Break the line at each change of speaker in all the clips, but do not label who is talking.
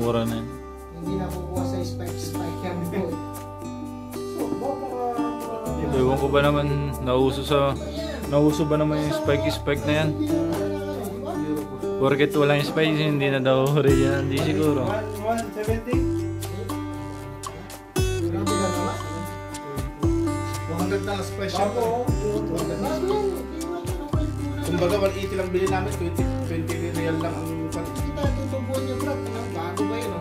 mura na yan.
Hindi na kukuha sa spike yan po.
Ewan ko ba naman, nauso ba naman yung spike na yan? Porket wala yung spike, hindi na daw original, hindi siguro.
170? 200 na special ko. Kumbaga 180 lang bilhin namin, 20 real lang ang pan.
Kita tutubuan niya bro, bago ba yun?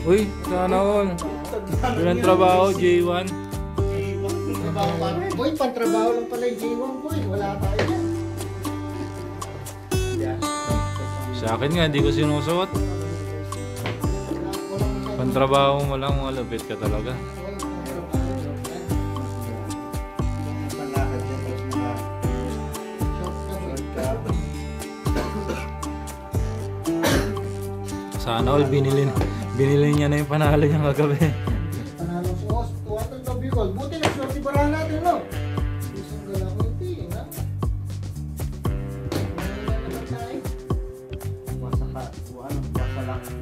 Uy, sana all. Yun ang trabaho, J1.
Trabaho pa. Boy, pantrabaho lang pala yung J1 boy, wala tayo yan.
Sa akin nga, hindi ko sinusuot. Pantrabaho mo lang, malapit ka talaga. Sana all, binili niya na yung panalo niya kagabi.
Panalo sa host, 200 na Bicol. Buti na swerte barahan natin, no? Isang gala ko yung tingin, ha?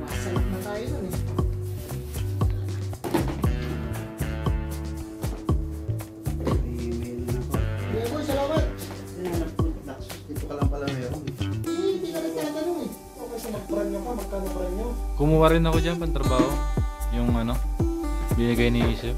Masalit na tayo nun, eh. Hindi boy, salamat.
Dito ka lang pala meron.
Hindi ka nagtatanong, eh. Okay, sa mag-pranyo ka, magkano pranyo?
Kumuha rin ako dyan, pantrabaho. Yung ano, binigay ni Isip.